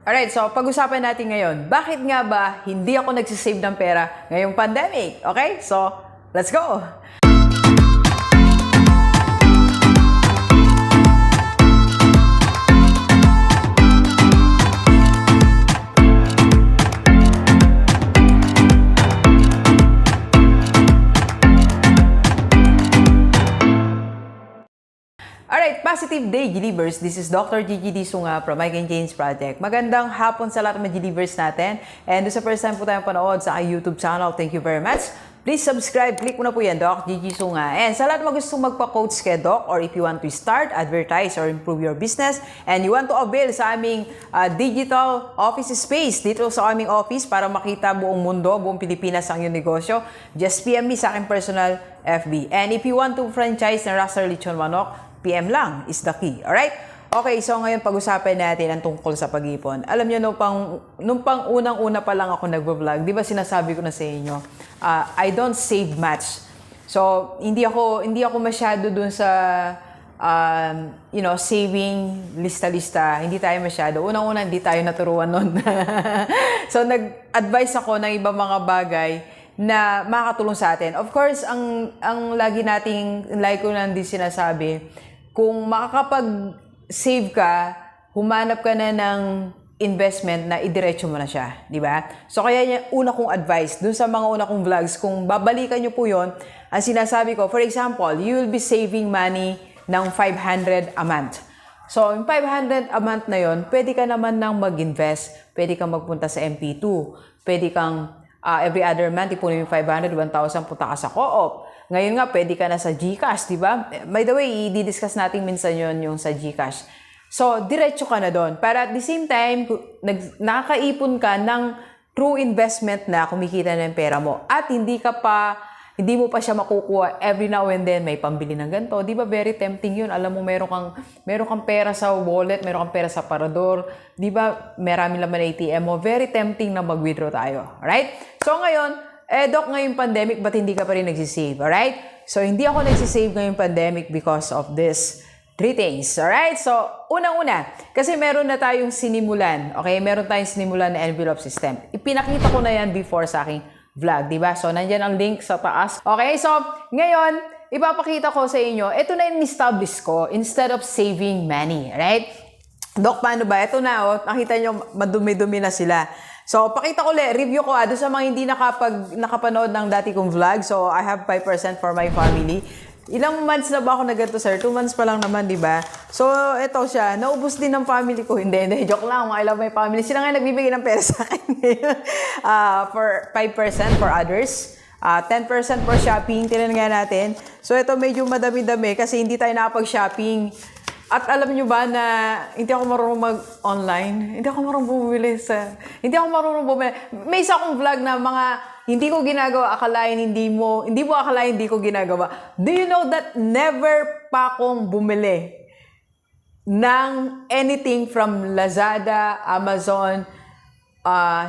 Alright, so pag-usapan natin ngayon, bakit nga ba hindi ako nagsisave ng pera ngayong pandemic? Okay? So, let's go! Alright, positive day, Gilivers. This is Dr. Gigi Disunga from Mike and James Project. Magandang hapon sa lahat ng mga Gilivers natin. And sa first time po tayong panood sa aking YouTube channel, thank you very much. Please subscribe, click mo na po yan, Doc Gigi Sunga. And sa lahat ng gustong magpa-coach kay Doc, or if you want to start, advertise, or improve your business, and you want to avail sa aming digital office space dito sa aming office para makita buong mundo, buong Pilipinas ang iyong negosyo, just PM me sa aking personal FB. And if you want to franchise ng Rockstar Lechon Manok, PM lang is the key. Alright? Okay, so ngayon pag-usapan natin ang tungkol sa pag-ipon. Alam niyo, nung pang unang-una pa lang ako nagvo-vlog, di ba sinasabi ko na sa inyo, I don't save much. So, hindi ako masyado dun sa, saving lista-lista. Hindi tayo masyado. Unang-una, hindi tayo naturuan nun. So, nag-advise ako ng ibang mga bagay na makakatulong sa atin. Of course, ang lagi ko nang din sinasabi, kung makakapag-save ka, humanap ka na ng investment na idiretso mo na siya, di ba? So kaya una kong advice, dun sa mga una kong vlogs, kung babalikan nyo po yon, ang sinasabi ko, for example, you will be saving money ng 500 a month. So, yung 500 a month na yon, pwede ka naman nang mag-invest, pwede kang magpunta sa MP2, pwede kang every other month, ipunin yung 500, 1,000, punta ka sa co-op. Ngayon nga, pwede ka na sa GCash, di ba? By the way, i-discuss natin minsan yon yung sa GCash. So, diretso ka na doon. Para at the same time, nakakaipon ka ng true investment na kumikita ng pera mo. At hindi mo pa siya makukuha every now and then, may pambili ng ganito. Di ba, very tempting yun. Alam mo, meron kang pera sa wallet, meron kang pera sa parador. Di ba, marami laman ATM mo. Very tempting na mag-withdraw tayo. Alright? So, ngayon, Doc, ngayong pandemic, ba't hindi ka pa rin nagsisave? Alright? So, hindi ako nagsisave ngayong pandemic because of this three things. Alright? So, unang-una, kasi meron na tayong sinimulan. Okay? Meron tayong sinimulan na envelope system. Ipinakita ko na yan before sa aking vlog, di ba? So, nandyan ang link sa taas. Okay? So, ngayon, ipapakita ko sa inyo, ito na yung establish ko instead of saving money. Right? Doc, paano ba? Ito na, oh. Nakita nyo, madumi-dumi na sila. So, pakita ko ulit, review ko doon sa mga hindi nakapanood ng dati kong vlog. So, I have 5% for my family. Ilang months na ba ako na ganito, sir? 2 months pa lang naman, di ba? So, ito siya. Naubos din ng family ko. Hindi. Joke lang. I love my family. Sila nga nagbibigay ng pera sa akin ngayon. For 5% for others. 10% for shopping. Tinan nga natin. So, ito medyo madami-dami kasi hindi tayo nakapag-shopping. At alam nyo ba na hindi ako marunong mag-online? Hindi ako marunong bumili. May isa akong vlog na mga hindi ko ginagawa, akalain hindi mo akalain hindi ko ginagawa. Do you know that never pa akong bumili ng anything from Lazada, Amazon,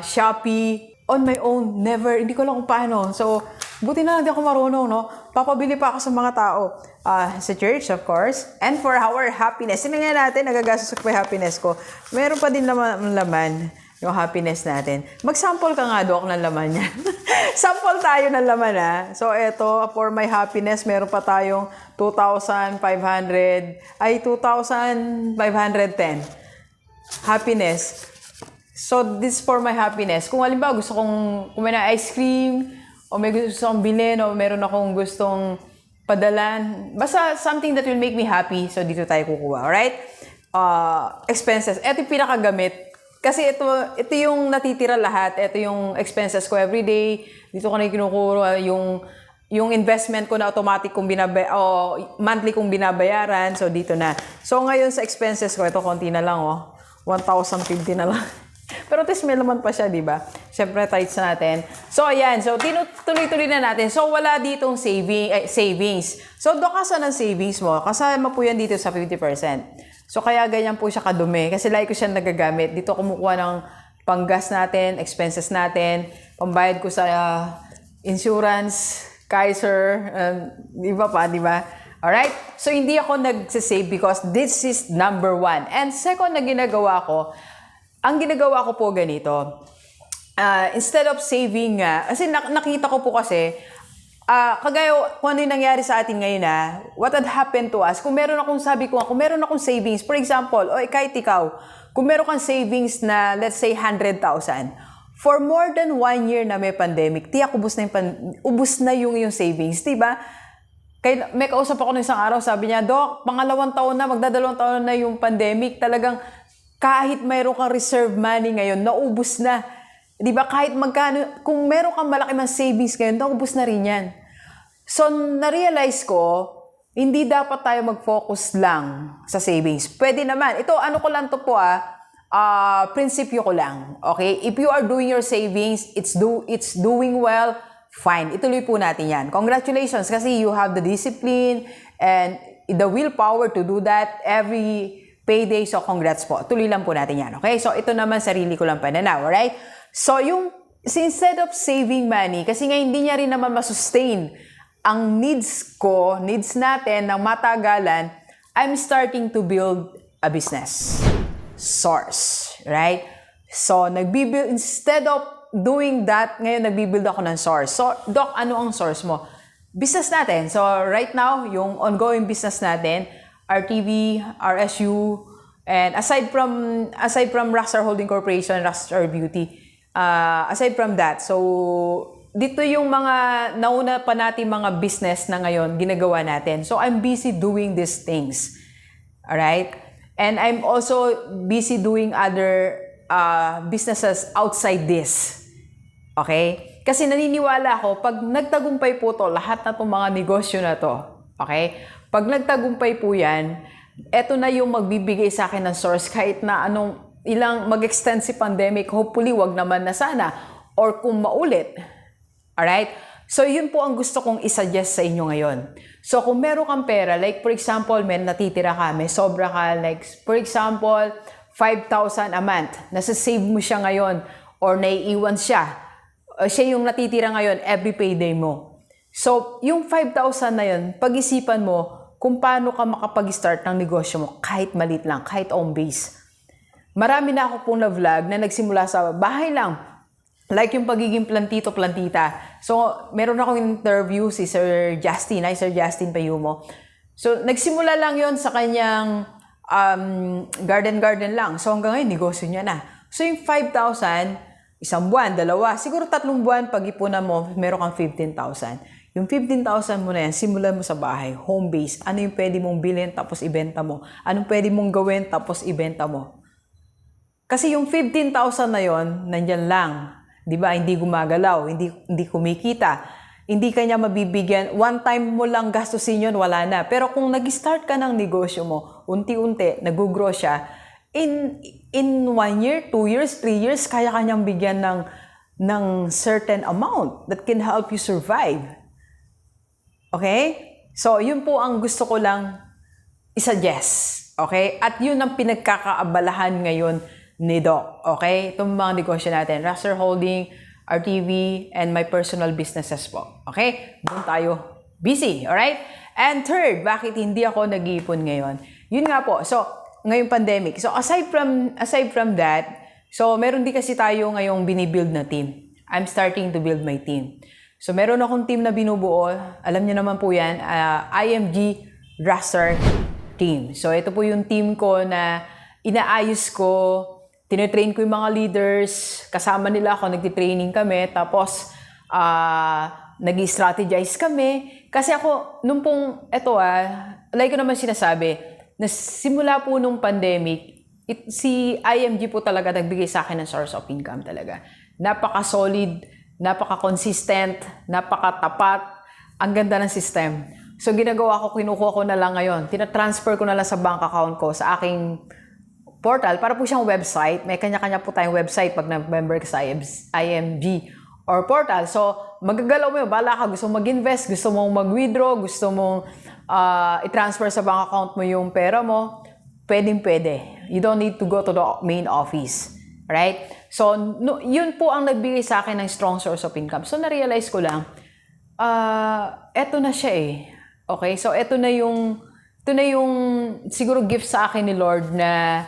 Shopee, on my own? Never. Hindi ko lang kung paano. So, buti na lang di ako marunong, no? Papabili pa ako sa mga tao. Sa church, of course. And for our happiness. Sinangyan natin, nagagastos ko pa yung happiness ko. Meron pa din laman yung happiness natin. Mag-sample ka nga, Doc, ng laman niya. Sample tayo ng laman, ha? So, eto, for my happiness, meron pa tayong 2,510. Happiness. So, this for my happiness. Kung halimbawa gusto kong kumain ng ice cream, o may gusto akong bilhin, o meron akong gustong padalan, basta something that will make me happy, so dito tayo kukuha, alright? Expenses. Ito yung pinakagamit. Kasi ito yung natitira lahat. Ito yung expenses ko everyday. Dito ko na kinukuha yung investment ko na automatic kong monthly kong binabayaran. So, dito na. So, ngayon sa expenses ko, ito konti na lang, 1,050 na lang. Pero at least may laman pa siya, di ba? Siyempre, tights natin. So, ayan. So, tinutuloy-tuloy na natin. So, wala ditong savings. So, dokasan ng savings mo. Kasama po yan dito sa 50%. So, kaya ganyan po siya kadumi. Kasi like ko siya nagagamit. Dito kumukuha ng panggas natin, expenses natin, pambayad ko sa insurance, Kaiser, iba pa, di ba? Alright? So, hindi ako nagsisave because this is number one. And second na ginagawa ko, ang ginagawa ko po ganito, instead of saving kasi nakita ko po kasi, kagaya kung ano yung nangyari sa atin ngayon what had happened to us, kung meron akong kung meron akong savings, for example, kahit ikaw, kung meron kang savings na, let's say, 100,000, for more than 1 year na may pandemic, tiyak ubus na yung savings, diba? Kaya may kausap ako ng isang araw, sabi niya, Doc, pangalawang taon na, magdadalawang taon na yung pandemic, talagang kahit mayroon kang reserve money ngayon, naubos na. Di ba? Kahit magkano, kung meron kang malaki ng savings ngayon, naubos na rin yan. So, na-realize ko, hindi dapat tayo mag-focus lang sa savings. Pwede naman. Ito, ano ko lang to po prinsipyo ko lang. Okay? If you are doing your savings, it's doing well, fine. Ituloy po natin yan. Congratulations kasi you have the discipline and the willpower to do that every payday. So, congrats po. Tuloy lang po natin yan. Okay? So, ito naman sarili ko lang pananaw. Alright? So, instead of saving money, kasi nga hindi niya rin naman masustain ang needs natin ng matagalan, I'm starting to build a business source. Right? So, instead of doing that, ngayon nagbibuild ako ng source. So, Doc, ano ang source mo? Business natin. So, right now, yung ongoing business natin, RTV, RSU, and aside from Rockstar Holding Corporation, Rockstar Beauty, aside from that, so, dito yung mga nauna pa natin mga business na ngayon, ginagawa natin. So, I'm busy doing these things. Alright? And I'm also busy doing other businesses outside this. Okay? Kasi naniniwala ako, pag nagtagumpay po to, lahat na itong mga negosyo na to, okay? Pag nagtagumpay po yan, eto na yung magbibigay sa akin ng source kahit na ilang mag-extend si pandemic, hopefully wag naman na sana, or kung maulit. Alright? So, yun po ang gusto kong isuggest sa inyo ngayon. So, kung meron kang pera, like for example, may natitira ka, may sobra ka, like for example, 5,000 a month, nasa-save mo siya ngayon, or naiiwan siya, siya yung natitira ngayon every payday mo. So, yung 5,000 na yun, pag-isipan mo kung paano ka makapag-start ng negosyo mo, kahit maliit lang, kahit home base. Marami na ako pong na-vlog na nagsimula sa bahay lang. Like yung pagiging plantito-plantita. So, meron akong interview si Sir Justin, Sir Justin Payumo. So, nagsimula lang yon sa kanyang garden lang. So, hanggang ngayon, negosyo niya na. So, yung 5,000, isang buwan, dalawa, siguro 3 buwan, pag-ipunan mo, meron kang 15,000. Yung 15,000 mo na yan, simulan mo sa bahay, home base. Ano yung pwede mong bilhin tapos ibenta mo? Anong pwede mong gawin tapos ibenta mo? Kasi yung 15,000 na yon, nandyan lang. Di ba? Hindi gumagalaw, hindi kumikita. Hindi kanya mabibigyan. One time mo lang gastusin yun, wala na. Pero kung nag-start ka ng negosyo mo, unti-unti, nag-grow siya, in 1 year, 2 years, 3 years, kaya kanyang bigyan ng certain amount that can help you survive. Okay? So, yun po ang gusto ko lang isuggest. Okay? At yun ang pinagkakaabalahan ngayon ni Doc. Okay? Itong mga negosyo natin. Rockstar Holding, RTV, and my personal businesses po. Okay? Doon tayo busy. Alright? And third, bakit hindi ako nag-iipon ngayon? Yun nga po. So, ngayong pandemic. So, aside from that, so, meron din kasi tayo ngayong binibuild na team. I'm starting to build my team. So, meron akong team na binubuo. Alam niyo naman po yan, IMG Rockstar Team. So, ito po yung team ko na inaayos ko, tinetrain ko yung mga leaders, kasama nila ako, nagtitraining kami, tapos, nag-strategize kami. Kasi ako, nung pong, like ko naman sinasabi, na simula po nung pandemic, si IMG po talaga nagbigay sa akin ng source of income talaga. Napaka-solid, napaka-consistent, napaka-tapat, ang ganda ng system. So, ginagawa ko, kinukuha ko na lang ngayon. Tina-transfer ko na lang sa bank account ko, sa aking portal, para po siyang website. May kanya-kanya po tayong website pag na-member ka sa IMG or portal. So, magagalaw mo yun. Bala ka, gusto mong mag-invest, gusto mong mag-withdraw, gusto mong i-transfer sa bank account mo yung pera mo, pwedeng-pwede. You don't need to go to the main office. Right? So, yun po ang nagbigay sa akin ng strong source of income. So, na-realize ko lang, eto na siya eh. Okay? So, ito na yung siguro gift sa akin ni Lord na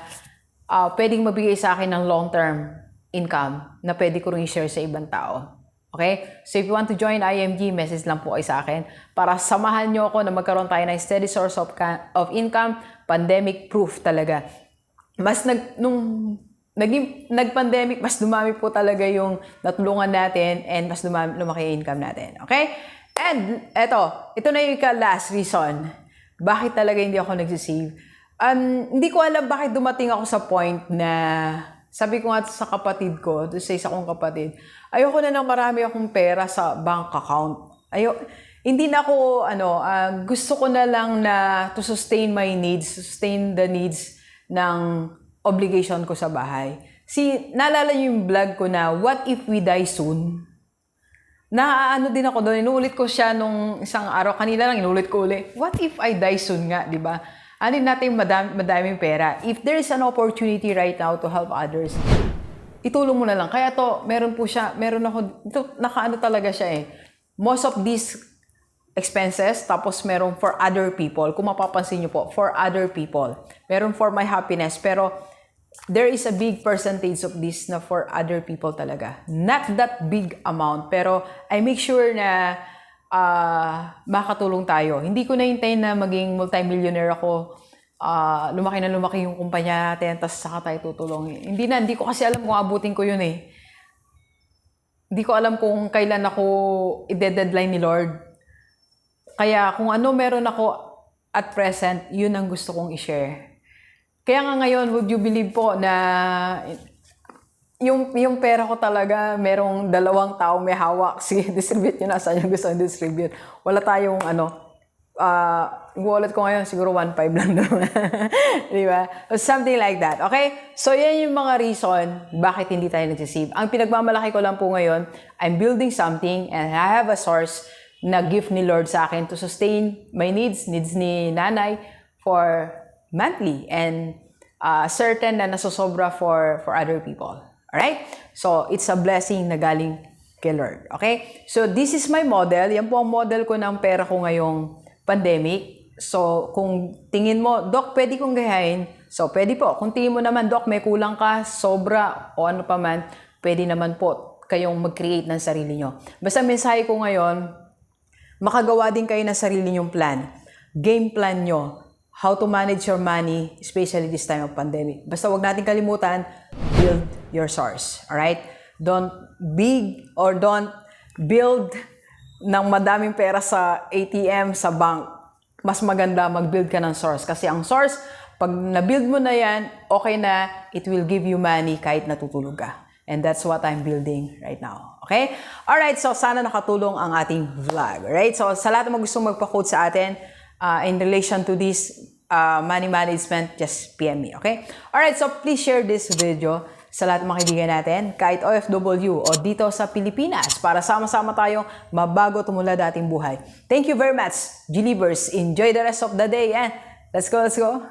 pwedeng mabigay sa akin ng long-term income na pwede ko rin i-share sa ibang tao. Okay? So if you want to join IMG, message lang po kayo sa akin para samahan nyo ako na magkaroon tayo ng steady source of income, pandemic-proof talaga. Nung nag-pandemic, mas dumami po talaga yung natulungan natin and mas lumaki yung income natin. Okay? And ito na yung last reason. Bakit talaga hindi ako nagsisave? Hindi ko alam bakit dumating ako sa point na sabi ko nga sa kapatid ko, sa isa kong kapatid, ayoko na ng marami akong pera sa bank account. Hindi na ako, gusto ko na lang na to sustain my needs, sustain the needs ng obligation ko sa bahay. Naalala niyo yung vlog ko na, what if we die soon? Naaano din ako doon, inuulit ko siya nung isang araw, kanina lang inuulit ko ulit, what if I die soon nga, di ba? Ano natin madaming pera. If there is an opportunity right now to help others, itulong mo na lang. Kaya meron ako, nakaano talaga siya eh. Most of these expenses, tapos meron for other people. Kung mapapansin nyo po, for other people. Meron for my happiness, pero there is a big percentage of this na for other people talaga. Not that big amount, pero I make sure na makatulong tayo. Hindi ko nahintayin na maging multimillionaire ako. Lumaki na lumaki yung kumpanya natin, tapos saka tayo tutulong. Hindi ko kasi alam kung abutin ko yun eh. Hindi ko alam kung kailan ako i-deadline ni Lord. Kaya kung ano meron ako at present, yun ang gusto kong i-share. Kaya nga ngayon, would you believe po na yung pera ko talaga, merong 2 tao may hawak. Sige, distribute nyo na saan yung gusto distribute. Wala tayong wallet ko ngayon, siguro 1.5 lang naman. Di ba? Something like that. Okay? So, yan yung mga reason bakit hindi tayo nagsisave. Ang pinagmamalaki ko lang po ngayon, I'm building something and I have a source na gift ni Lord sa akin to sustain my needs ni nanay for monthly and certain na nasosobra for other people. Alright? So, it's a blessing na galing kay Lord. Okay? So, this is my model. Yan po ang model ko ng pera ko ngayong pandemic. So, kung tingin mo, Doc, pwede kong gayahin. So, pwede po. Kung tingin mo naman, Doc, may kulang ka, sobra, o ano pa man, pwede naman po kayong mag-create ng sarili nyo. Basta mensahe ko ngayon, makagawa din kayo ng sarili nyong plan. Game plan nyo. How to manage your money, especially this time of pandemic. Basta wag natin kalimutan, build your source. Alright? Don't build ng madaming pera sa ATM, sa bank. Mas maganda mag-build ka ng source. Kasi ang source, pag na-build mo na yan, okay na, it will give you money kahit natutulog ka. And that's what I'm building right now. Okay? Alright, so sana nakatulong ang ating vlog. Alright? So sa lahat ng gustong magpa-quote sa atin, in relation to this money management, just PM me, okay? Alright, so please share this video sa lahat ng mga kaibigan natin, kahit OFW o dito sa Pilipinas, para sama-sama tayong mabago tumulad ating buhay. Thank you very much, G-Livers. Enjoy the rest of the day and let's go, let's go!